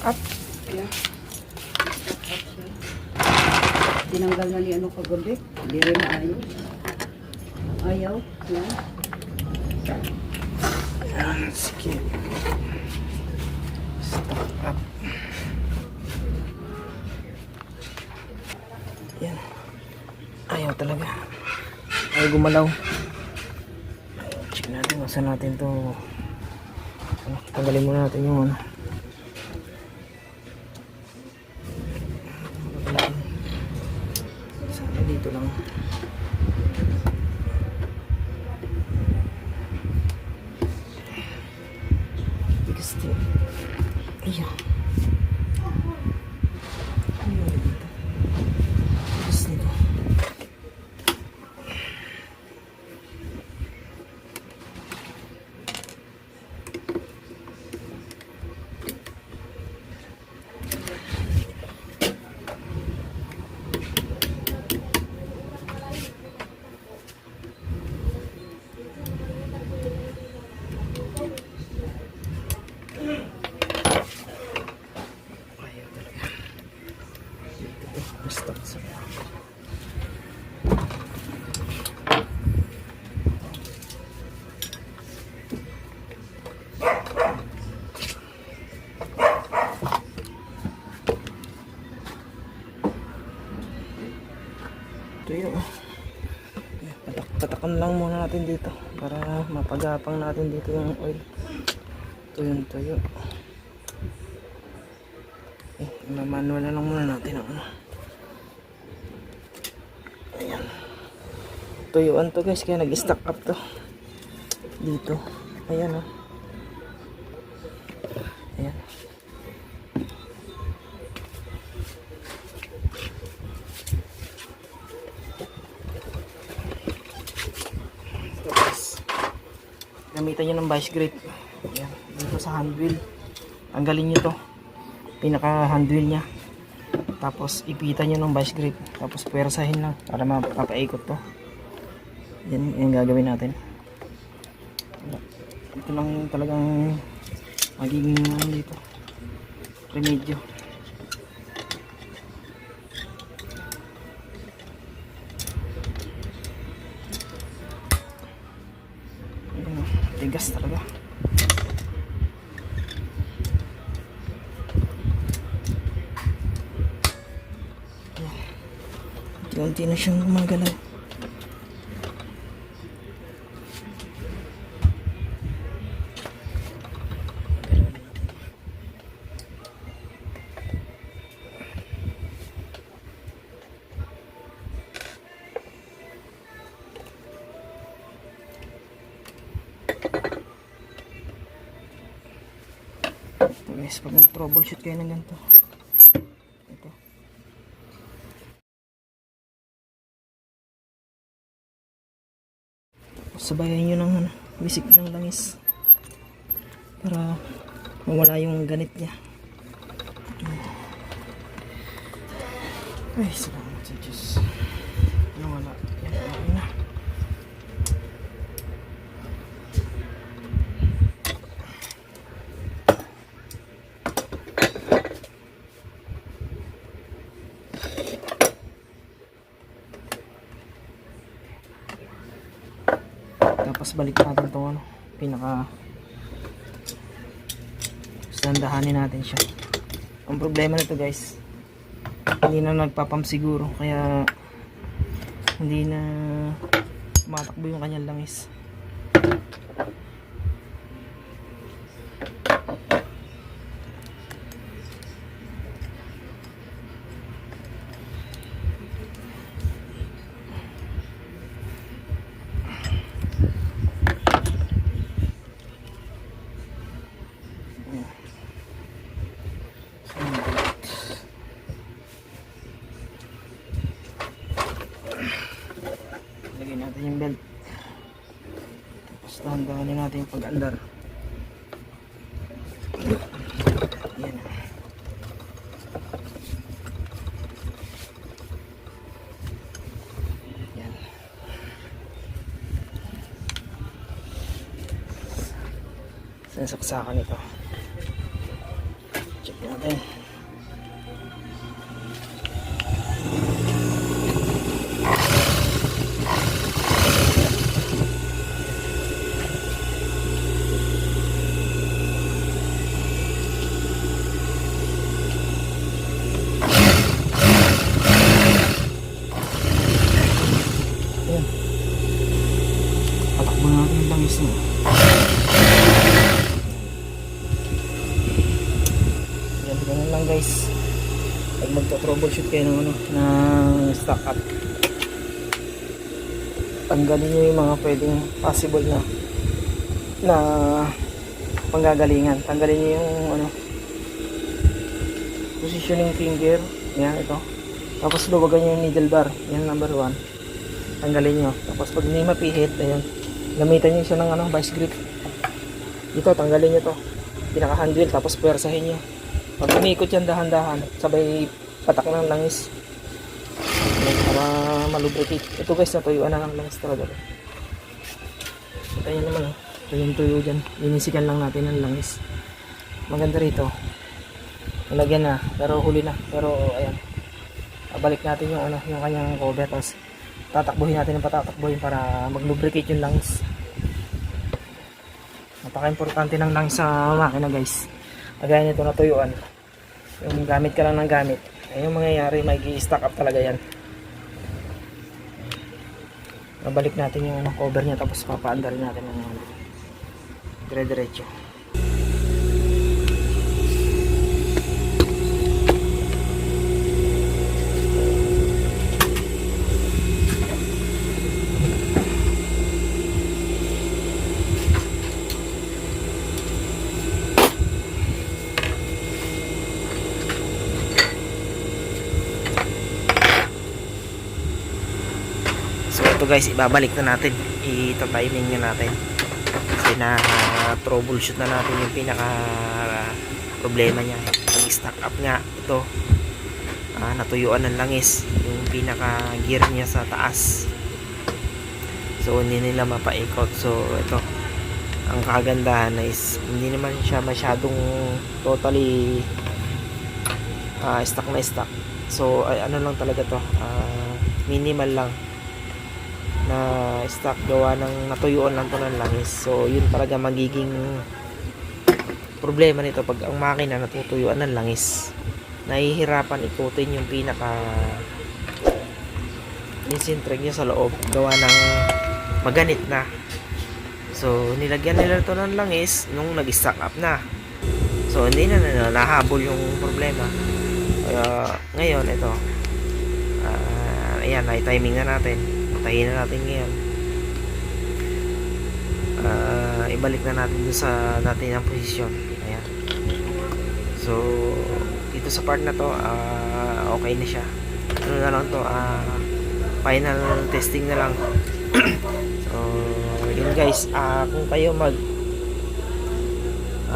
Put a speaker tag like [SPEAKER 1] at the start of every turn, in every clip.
[SPEAKER 1] up.
[SPEAKER 2] Yeah. Tinanggal na ni ano kagabi. Hindi rin maayos. Ayaw. Yan.
[SPEAKER 1] Ayan, sige. Stock up. Yan. Ayaw talaga. Ayaw gumalaw. Check natin. Masa natin to. Tanggalin muna natin yung ano. Sana dito lang. Bigas din. Ayan. Ayan dito. Bigas nito. Ayaw talaga. Dito to. Basta sa ito yun. Patakan lang muna natin dito para mapagapang natin dito yung oil. Ito yung tuyo. Manual na lang muna natin ang ano. Ayan. Tuyuan to guys, kaya nag-stack up to dito. Ayan o. Ayan. Tapos gamitan nyo ng vice grip. Ayan. Dito sa hand wheel. Tanggalin nyo to, pinaka hand wheel nya, tapos ipitan nyo ng vice grip, tapos puwersahin lang para mapapaikot to. Yan yung gagawin natin. Ito lang talagang magiging dito remedyo. Ayan, tigas talaga. Unti na siyang gumagalaw. Ito guys, pag nag-troubleshoot kayo ng ganito, ito. Sabayan nyo ng ano, bisik ng langis para mawala yung ganit niya. Ay, salamat sa Diyos. Nawala. Yan, okay na. Tapos balik natin itong ano, pinaka sandahanin natin siya. Ang problema nito guys, hindi na nagpapump siguro, kaya hindi na tumatakbo yung kanyang langis. Lagyan natin yung belt. Tapos dahan-dahanin natin yung pag-andar. Yan. Yan. Sinasaksakan ito. Check natin. Ayan. Patakbo natin yung langis niya. Yan, ganun lang guys. Pag magta-troubleshoot kayo ng ng stock up, tanggalin nyo yung mga pwedeng possible na panggagalingan. Tanggalin nyo yung positioning finger. Yan, ito. Tapos luwagan nyo yung needle bar. Yan, number 1. Tanggalin nyo. Tapos pag hindi mapihit, ayun, gamitan nyo siya ng vice grip. Dito, tanggalin nyo to. Pinaka handle, tapos puwersahin nyo. Pag umikot yan dahan-dahan, sabay patak ng langis. Ayun, para malubricate. Ito guys, natuyuan na ng langis talaga. Kita nyo naman, ito yung tuyo dyan. Linisikan lang natin ng langis. Maganda rito. Nalagyan na, pero huli na. Pero ayan, balik natin yung yung kanyang cover, tapos tatakbuhin natin ng patatakbuhin para mag-lubricate yung langis. Napaka-importante ng langis sa makina guys. Kagaya nito natuyuan, yung gamit ka lang ng gamit, ay yung mangyayari, may i-stack up talaga yan. Babalik natin yung cover nya, tapos papaandar natin ng dire-diretso. So ito guys, ibabalik na natin, ita-timing na natin kasi na troubleshoot na natin yung pinaka problema niya. Nag-stack up nga ito, natuyuan ng langis yung pinaka gear niya sa taas, so hindi nila mapaikot. So ito, ang kagandahan is hindi naman siya masyadong totally stuck na stuck. So ano lang talaga to, minimal lang na stock, gawa ng natuyuan lang to ng langis. So yun talaga magiging problema nito pag ang makina natutuyuan ng langis. Nahihirapan ikutin yung pinaka insintreg niya sa loob, gawa ng maganit na. So nilagyan nila ito ng langis nung nag-stack up na, so hindi na nahabol yung problema. Kaya ngayon ito, ayan, na-timing na natin. Patayin na natin ngayon. Ibalik na natin doon sa natin ang posisyon. Ayan. So dito sa part na to, okay na siya. Ano na lang to, final testing na lang. So yun guys, kung kayo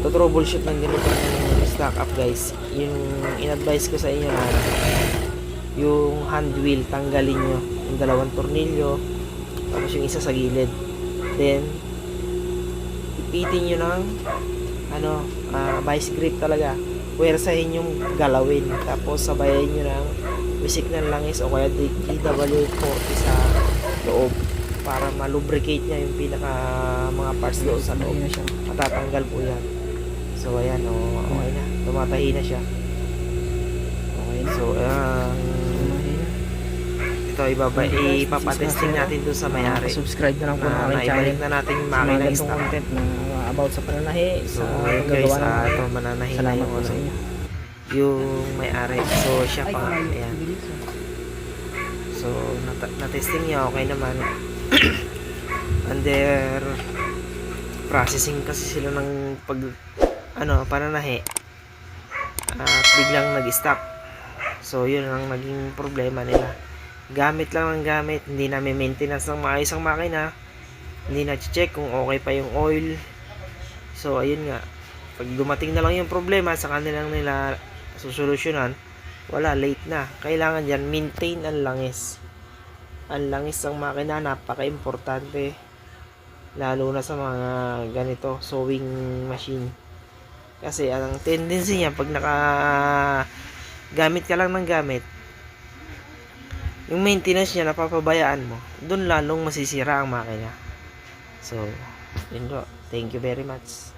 [SPEAKER 1] to troubleshoot ng ganito ng stock up guys, yung in-advise ko sa inyo na yung hand wheel, tanggalin nyo yung dalawang tornilyo, tapos yung isa sa gilid, then ipitin nyo ng vice grip talaga, puwersahin yung galawin, tapos sabayan nyo ng wisik ng langis o kaya DW40 sa loob para malubricate nya yung pinaka mga parts doon sa loob. Matatanggal po yan. So ayan, okay na, tumatahi na siya. Okay, so ito ipapatesting natin doon sa may-ari.
[SPEAKER 2] Subscribe na lang po ng aking channel.
[SPEAKER 1] Ibalik na natin yung makina ng stock
[SPEAKER 2] content na about sa pananahi.
[SPEAKER 1] So guys, ito mananahi na yung may-ari. So siya pa, ayan. So na-testing niya, okay naman. Under processing kasi sila ng pananahi, at biglang nag-stop. So yun ang naging problema nila. Gamit lang ng gamit, hindi na may maintenance ng maayos ang makina, hindi na check kung okay pa yung oil. So ayun nga, pag dumating na lang yung problema sa kanilang nila susolusyonan, wala, late na. Kailangan dyan maintain ang langis. Ang langis ng makina, napaka-importante, lalo na sa mga ganito sewing machine. Kasi ang tendency niya pag gamit ka lang ng gamit, yung maintenance niya napapabayaan mo, doon lalong masisira ang makina. So, yun po. Thank you very much.